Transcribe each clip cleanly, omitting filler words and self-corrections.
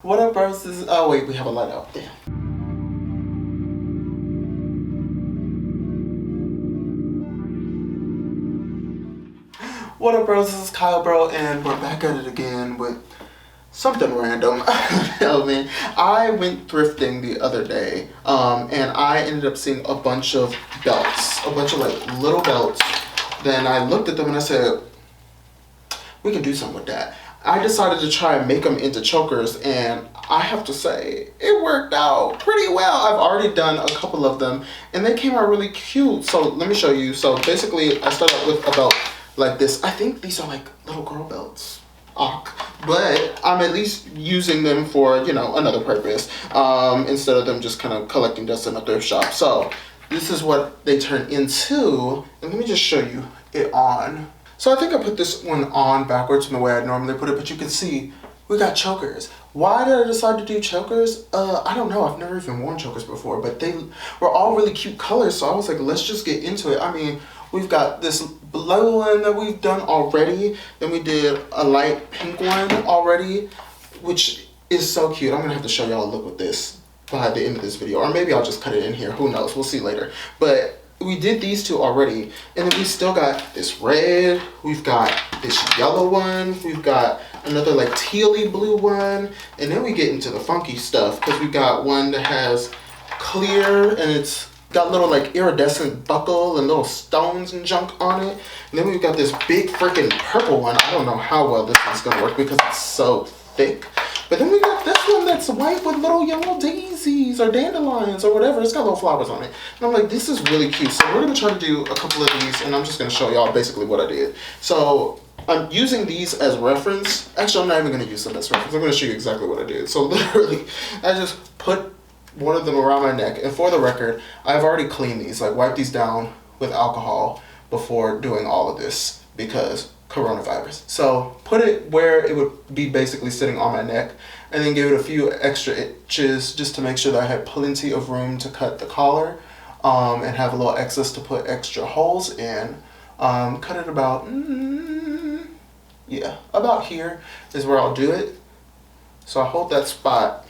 What up, bros? Oh wait, we have a light out. Damn. What up, bros? This is Kyle, bro, and we're back at it again with something random. Oh man, I went thrifting the other day, and I ended up seeing a bunch of belts, a bunch of like little belts. Then I looked at them and I said, we can do something with that. I decided to try and make them into chokers, and I have to say, it worked out pretty well. I've already done a couple of them, and they came out really cute. So let me show you. So basically, I started with a belt like this. I think these are like little girl belts. But I'm at least using them for, you know, another purpose, instead of them just kind of collecting dust in a thrift shop. So this is what they turn into, and let me just show you it on. So I think I put this one on backwards from the way I normally put it, but you can see we got chokers. Why did I decide to do chokers? I don't know. I've never even worn chokers before, but they were all really cute colors, so I was like, let's just get into it. I mean, we've got this blue one that we've done already. Then we did a light pink one already, which is so cute. I'm going to have to show y'all a look with this by the end of this video, or maybe I'll just cut it in here. Who knows? We'll see later. But we did these two already, and then we still got this red, we've got this yellow one, we've got another like tealy blue one, and then we get into the funky stuff because we got one that has clear and it's got little like iridescent buckle and little stones and junk on it. And then we've got this big freaking purple one. I don't know how well this is gonna work because it's so thick. But then we got this one that's white with little yellow daisies or dandelions or whatever. It's got little flowers on it. And I'm like, this is really cute. So we're going to try to do a couple of these, and I'm just going to show y'all basically what I did. So I'm using these as reference. Actually, I'm not even going to use them as reference. I'm going to show you exactly what I did. So literally, I just put one of them around my neck. And for the record, I've already cleaned these, like wiped these down with alcohol before doing all of this because coronavirus. So put it where it would be basically sitting on my neck, and then give it a few extra inches just to make sure that I had plenty of room to cut the collar, and have a little excess to put extra holes in. Cut it about, yeah, about here is where I'll do it. So I hold that spot,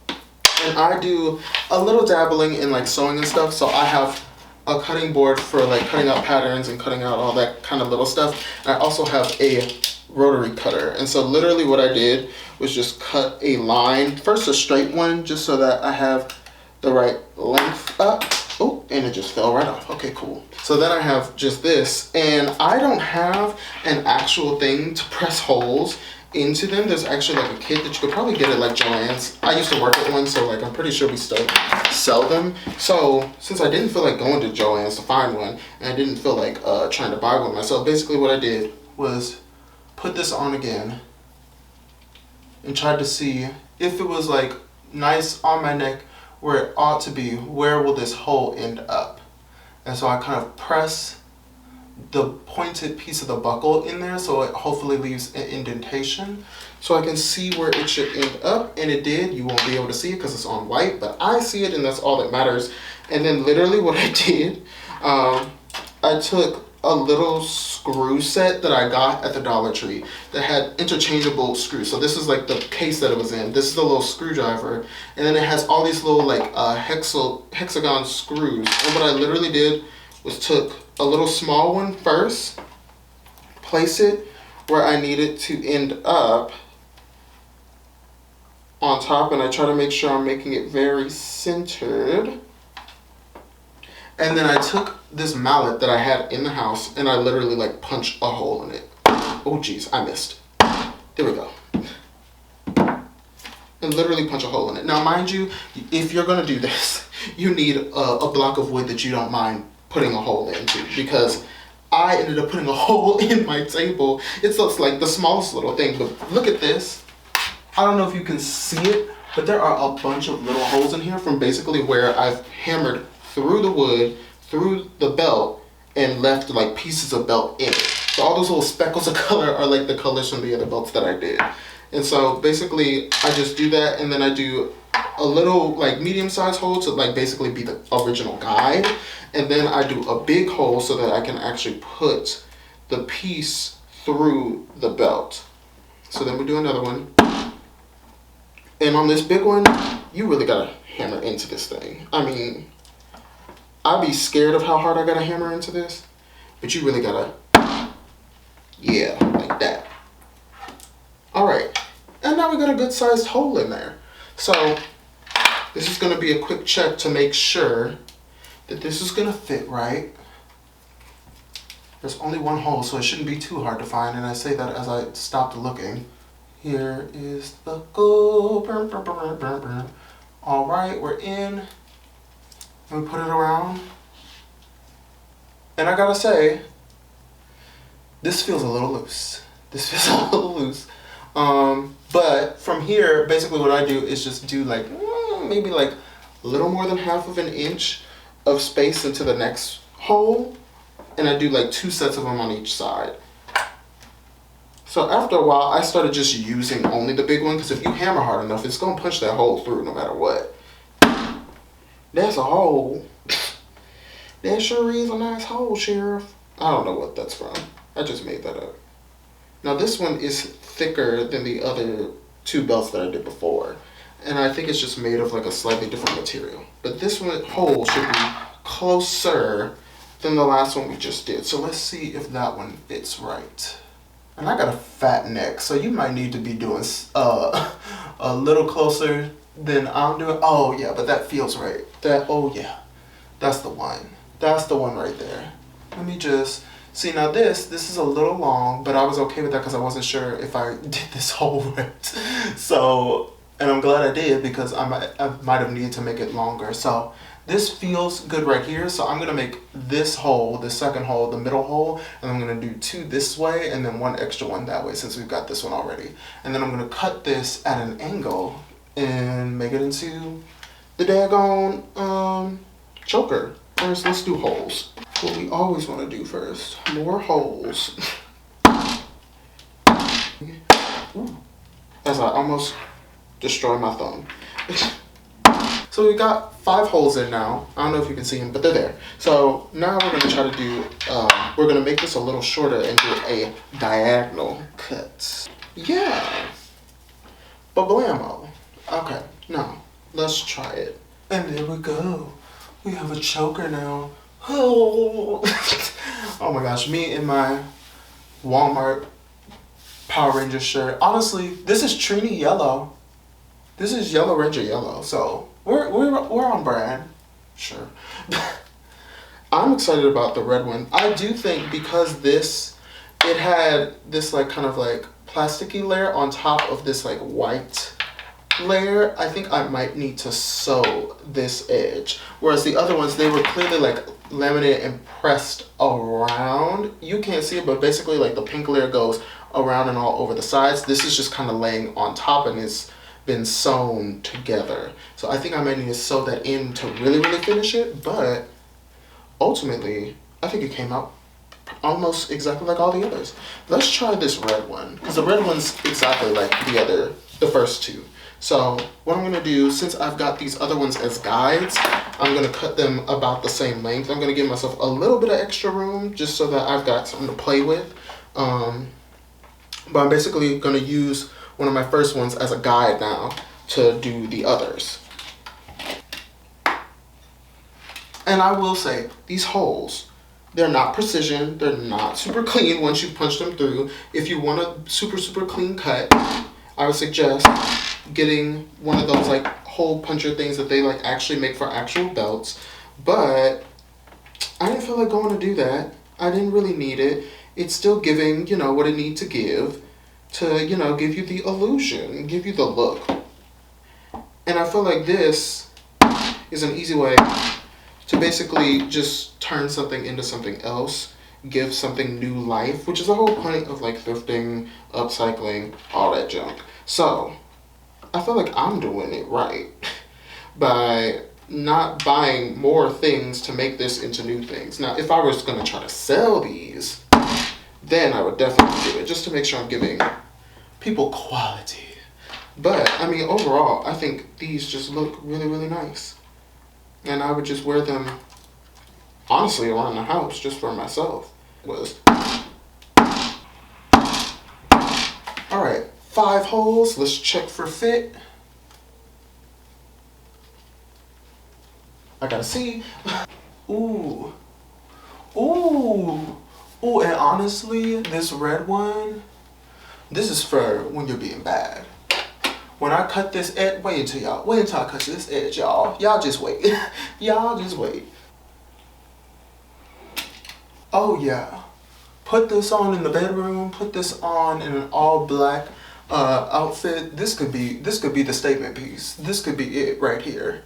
and I do a little dabbling in like sewing and stuff. So I have a cutting board for like cutting out patterns and cutting out all that kind of little stuff. And I also have a rotary cutter, and so literally what I did was just cut a line, first a straight one just so that I have the right length up. Oh, and it just fell right off. Okay, cool. So then I have just this, and I don't have an actual thing to press holes into them. There's actually like a kit that you could probably get at like Joann's. I used to work at one, so like I'm pretty sure we still sell them. So since I didn't feel like going to Joann's to find one, and I didn't feel like trying to buy one myself, basically what I did was put this on again and tried to see if it was like nice on my neck where it ought to be. Where will this hole end up? And so I kind of press the pointed piece of the buckle in there so it hopefully leaves an indentation so I can see where it should end up, and it did. You won't be able to see it because it's on white, but I see it, and that's all that matters. And then literally what I did, I took a little screw set that I got at the Dollar Tree that had interchangeable screws. So this is like the case that it was in. This is the little screwdriver, and then it has all these little like hexagon screws. And what I literally did was took a little small one first, place it where I need it to end up on top, and I try to make sure I'm making it very centered. And then I took this mallet that I had in the house, and I literally like punched a hole in it. Oh geez, I missed. There we go. And literally punch a hole in it. Now mind you, if you're gonna do this, you need a block of wood that you don't mind putting a hole into, because I ended up putting a hole in my table. It looks like the smallest little thing, but look at this. I don't know if you can see it, but there are a bunch of little holes in here from basically where I've hammered through the wood, through the belt, and left like pieces of belt in it. So all those little speckles of color are like the colors from the other belts that I did. And so basically I just do that, and then I do a little like medium-sized hole to like basically be the original guide, and then I do a big hole so that I can actually put the piece through the belt. So then we do another one, And on this big one, you really gotta hammer into this thing. I mean, I'd be scared of how hard I gotta hammer into this, but you really gotta, yeah, like that. All right, and now we got a good sized hole in there. So this is gonna be a quick check to make sure that this is gonna fit right. There's only one hole, so it shouldn't be too hard to find, and I say that as I stopped looking. Here is the goal. All right, we're in. And we put it around. And I gotta say, this feels a little loose. This feels a little loose. But from here, basically what I do is just do like, maybe like a little more than half of an inch of space into the next hole. And I do like 2 sets of them on each side. So after a while, I started just using only the big one, because if you hammer hard enough, it's gonna punch that hole through no matter what. That's a hole. That sure is a nice hole, Sheriff. I don't know what that's from. I just made that up. Now this one is thicker than the other 2 belts that I did before. And I think it's just made of like a slightly different material. But this one hole should be closer than the last one we just did. So let's see if that one fits right. And I got a fat neck, so you might need to be doing a little closer than I'm doing. Oh yeah, but that feels right. Oh yeah, that's the one. That's the one right there. Let me just see. Now this is a little long, but I was okay with that because I wasn't sure if I did this hole right. So, and I'm glad I did, because I might have needed to make it longer. So this feels good right here, so I'm gonna make this hole, the second hole, the middle hole, and I'm gonna do 2 this way and then 1 extra one that way, since we've got this one already. And then I'm gonna cut this at an angle and make it into the daggone choker. First, let's do holes. What we always wanna do first, more holes. Ooh, as I almost destroy my thumb. So we got 5 holes in now. I don't know if you can see them, but they're there. So now we're gonna try to do, we're gonna make this a little shorter and do a diagonal cut. Yeah, ba-blammo. Okay, now let's try it. And there we go. We have a choker now. Oh, oh my gosh, me in my Walmart Power Ranger shirt. Honestly, this is Trini yellow. This is Yellow Ranger yellow, so we're on brand, sure. I'm excited about the red one. I do think because it had this like kind of like plasticky layer on top of this like white layer, I think I might need to sew this edge. Whereas the other ones, they were clearly like laminated and pressed around. You can't see it, but basically like the pink layer goes around and all over the sides. This is just kind of laying on top and it's been sewn together. So I think I might need to sew that in to really finish it, but ultimately I think it came out almost exactly like all the others. Let's try this red one, because the red one's exactly like the first 2. So what I'm gonna do, since I've got these other ones as guides, I'm gonna cut them about the same length. I'm gonna give myself a little bit of extra room just so that I've got something to play with. But I'm basically gonna use one of my first ones as a guide now to do the others. And I will say, these holes, they're not precision, they're not super clean once you punch them through. If you want a super clean cut, I would suggest getting one of those like hole puncher things that they like actually make for actual belts. But I didn't feel like going to do that. I didn't really need it. It's still giving, you know, what it needs to give to, you know, give you the illusion, give you the look. And I feel like this is an easy way to basically just turn something into something else, give something new life, which is the whole point of like thrifting, upcycling, all that junk. So I feel like I'm doing it right by not buying more things to make this into new things. Now, if I was gonna try to sell these, then I would definitely do it, just to make sure I'm giving people quality. But, I mean, overall, I think these just look really nice. And I would just wear them, honestly, around the house, just for myself. Alright, 5 holes, let's check for fit. I gotta see. Ooh. Ooh. Ooh, and honestly, this red one, this is for when you're being bad. When I cut this edge, wait until I cut this edge, y'all. Y'all just wait. Y'all just wait. Oh yeah. Put this on in the bedroom, put this on in an all black outfit. This could be the statement piece. This could be it right here.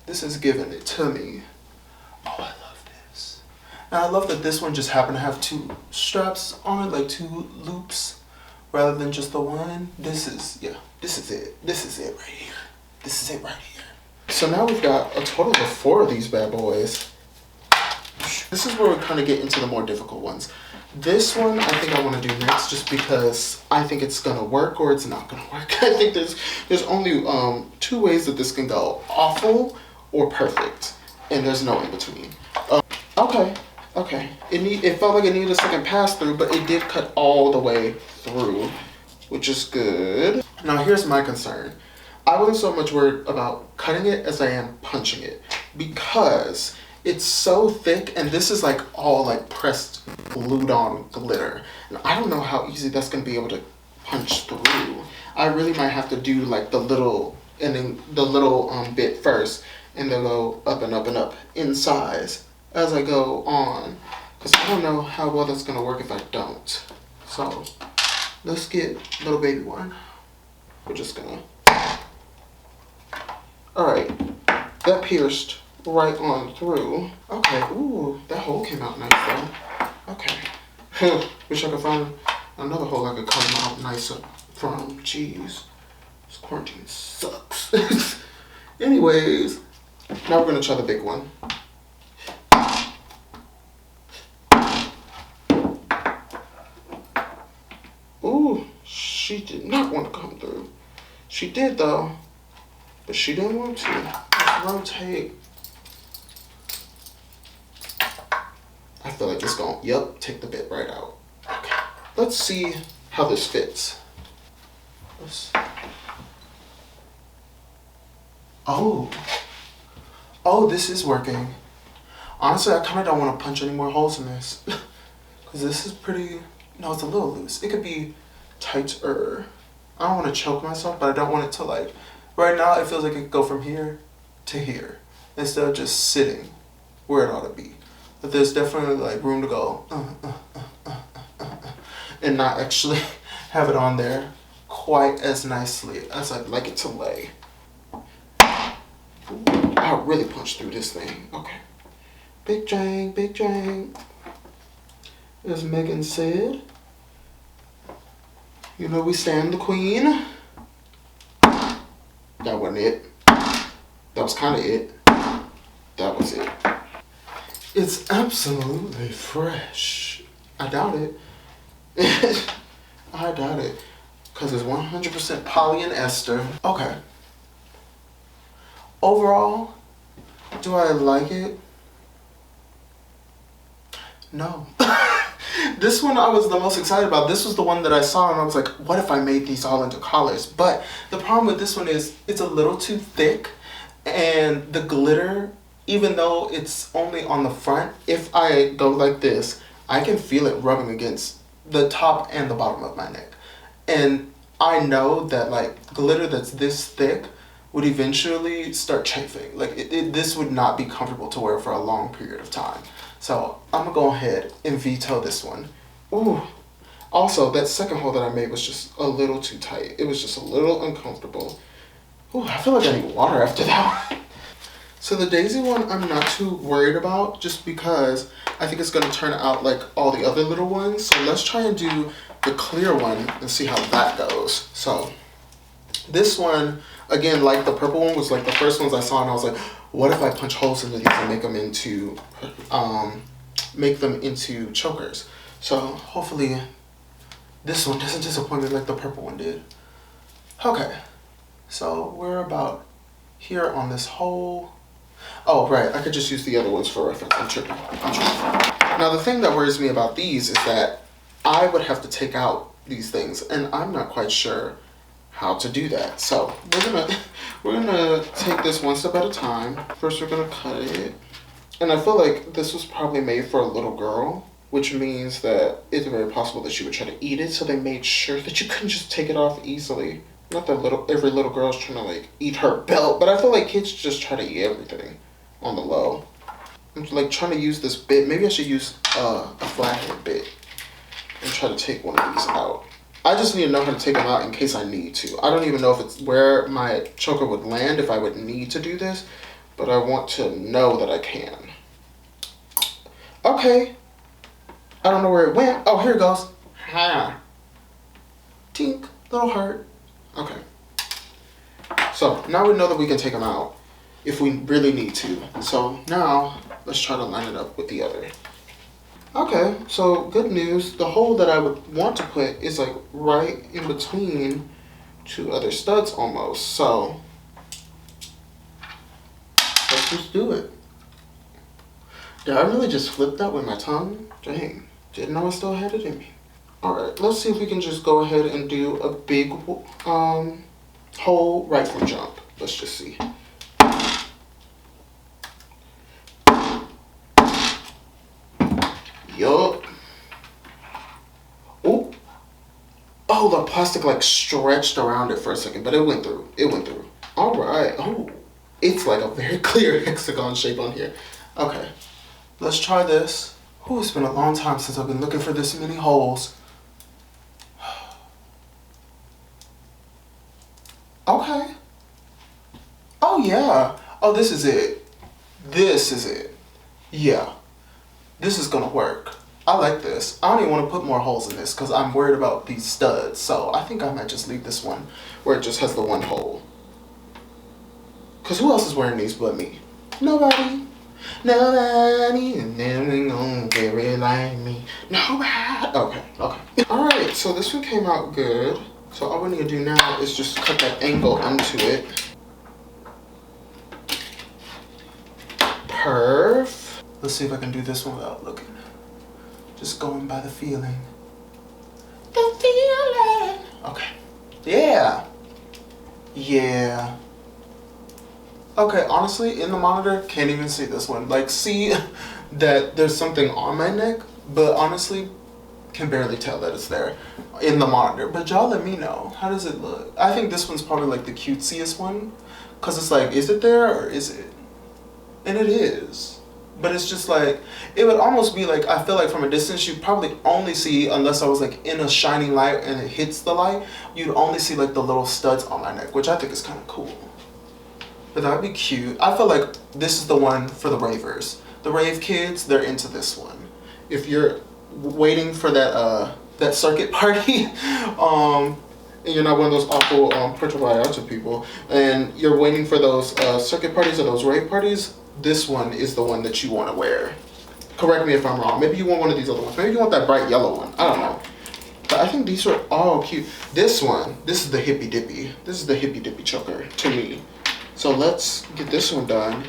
This is giving it to me. Oh, I love this. And I love that this one just happened to have 2 straps on it, like 2 loops, rather than just the one. This is it. This is it right here. This is it right here. So now we've got a total of 4 of these bad boys. This is where we kind of get into the more difficult ones. This one I think I want to do next just because I think it's going to work or it's not going to work. I think there's only 2 ways that this can go. Awful or perfect. And there's no in between. Okay. It felt like it needed a second pass through, but it did cut all the way through, which is good. Now here's my concern. I wasn't so much worried about cutting it as I am punching it because it's so thick and this is like all like pressed, glued on glitter. And I don't know how easy that's gonna be able to punch through. I really might have to do like the little bit first and then go up and up and up in size as I go on. Because I don't know how well that's gonna work if I don't. So let's get little baby one. We're just gonna, all right, that pierced right on through. Okay, ooh, that hole came out nice though. Okay. Wish I could find another hole I could come out nicer from. Jeez, this quarantine sucks. Anyways, now we're gonna try the big one. Ooh, she did not want to come through. She did though, but she didn't want to. Let's rotate. I feel like it's going, yep, take the bit right out. Okay, let's see how this fits. Oh, this is working. Honestly, I kind of don't want to punch any more holes in this. Because this is pretty, no, it's a little loose. It could be tighter. I don't want to choke myself, but I don't want it to like, right now it feels like it could go from here to here. Instead of just sitting where it ought to be. But there's definitely like room to go and not actually have it on there quite as nicely as I'd like it to lay. Ooh, I really punched through this thing. Okay. Big Jang. As Megan said. You know we stand the queen. That wasn't it. That was kind of it. That was it. It's absolutely fresh. I doubt it. I doubt it. Because it's 100% polyester. Okay. Overall, do I like it? No. This one I was the most excited about. This was the one that I saw and I was like, what if I made these all into collars? But the problem with this one is it's a little too thick and the glitter, even though it's only on the front, if I go like this, I can feel it rubbing against the top and the bottom of my neck. And I know that like glitter that's this thick would eventually start chafing. Like this would not be comfortable to wear for a long period of time. So I'm gonna go ahead and veto this one. Ooh. Also, that second hole that I made was just a little too tight. It was just a little uncomfortable. Ooh, I feel like I need water after that. So the daisy one I'm not too worried about just because I think it's gonna turn out like all the other little ones. So let's try and do the clear one and see how that goes. So this one, again, like the purple one was like the first ones I saw and I was like, what if I punch holes into these and make them into chokers? So hopefully this one doesn't disappoint me like the purple one did. Okay, so we're about here on this hole. Oh, right, I could just use the other ones for reference. I'm tripping. Now the thing that worries me about these is that I would have to take out these things and I'm not quite sure how to do that. So we're gonna take this one step at a time. First, we're gonna cut it. And I feel like this was probably made for a little girl, which means that it's very possible that she would try to eat it. So they made sure that you couldn't just take it off easily. Not that every little girl's trying to like eat her belt, but I feel like kids just try to eat everything on the low. I'm like trying to use this bit. Maybe I should use a flathead bit and try to take one of these out. I just need to know how to take them out in case I need to. I don't even know if it's where my choker would land if I would need to do this, but I want to know that I can. Okay. I don't know where it went. Oh, here it goes. Ha. Tink. Little heart. Okay. So now we know that we can take them out if we really need to. So now let's try to line it up with the other. Okay, so good news. The hole that I would want to put is like right in between two other studs almost. So let's just do it. Did I really just flip that with my tongue? Dang, didn't know I still had it in me. Alright, let's see if we can just go ahead and do a big hole right from jump. Let's just see. Yup. Oh. Oh, the plastic like stretched around it for a second, but it went through. It went through. Alright. Oh, it's like a very clear hexagon shape on here. Okay, let's try this. Oh, it's been a long time since I've been looking for this many holes. Okay. Oh, yeah. Oh, this is it. This is it. Yeah. This is gonna work. I like this. I don't even want to put more holes in this because I'm worried about these studs. So I think I might just leave this one where it just has the one hole. Because who else is wearing these but me? Nobody. Nobody. Never gonna wear it like me. Nobody. Okay. Okay. Alright. So this one came out good. So all we need to do now is just cut that angle into it. Perf. Let's see if I can do this one without looking. Just going by the feeling. The feeling. Okay. Yeah. Yeah. Okay, honestly, in the monitor, can't even see this one. Like, see that there's something on my neck, but honestly, can barely tell that it's there in the monitor. But y'all let me know. How does it look? I think this one's probably like the cutesiest one. Because it's like, is it there or is it? And it is. But it's just like, it would almost be like, I feel like from a distance, you'd probably only see, unless I was like in a shining light and it hits the light, you'd only see like the little studs on my neck, which I think is kind of cool. But that would be cute. I feel like this is the one for the ravers. The rave kids, they're into this one. If you're waiting for that circuit party, and you're not one of those awful Puerto Vallarta people, and you're waiting for those circuit parties or those rave parties, this one is the one that you want to wear. Correct me if I'm wrong. Maybe you want one of these other ones. Maybe you want that bright yellow one. I don't know. But I think these are all cute. This one, this is the hippy dippy. This is the hippy dippy choker to me. So let's get this one done.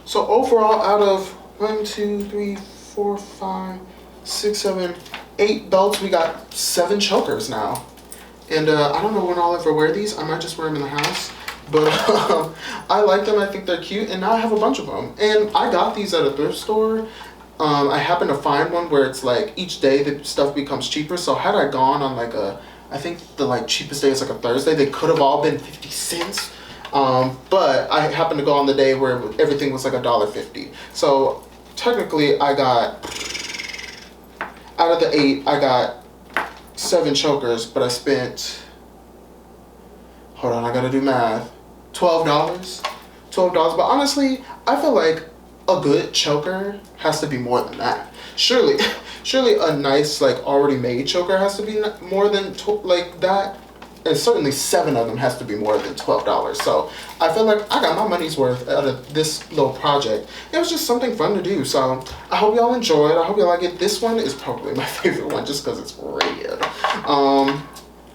So overall, out of 1, 2, 3, 4, 5, 6, 7, 8 belts, we got 7 chokers now. And I don't know when I'll ever wear these. I might just wear them in the house. But I like them. I think they're cute. And now I have a bunch of them. And I got these at a thrift store. I happened to find one where it's like each day the stuff becomes cheaper. So had I gone on like I think the like cheapest day is like a Thursday, they could have all been 50 cents. But I happened to go on the day where everything was like $1.50. So technically I got, out of the 8, I got 7 chokers, but I spent, hold on, I gotta do math, $12. $12, but honestly, I feel like a good choker has to be more than that. Surely a nice like already made choker has to be more than like that. And certainly 7 of them has to be more than $12. So I feel like I got my money's worth out of this little project. It was just something fun to do. So I hope y'all enjoyed. I hope y'all like it. This one is probably my favorite one just because it's red.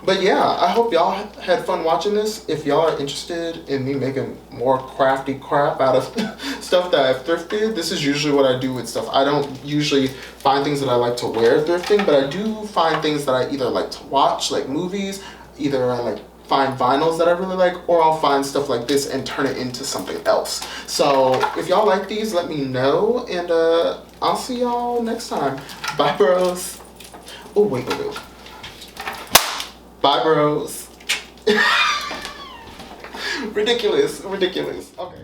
But yeah, I hope y'all had fun watching this. If y'all are interested in me making more crafty crap out of stuff that I've thrifted, this is usually what I do with stuff. I don't usually find things that I like to wear thrifting, but I do find things that I either like to watch, like movies, either I like find vinyls that I really like, or I'll find stuff like this and turn it into something else. So if y'all like these, let me know, and I'll see y'all next time. Bye, bros. Oh, wait. Bye, bros. Ridiculous. Okay.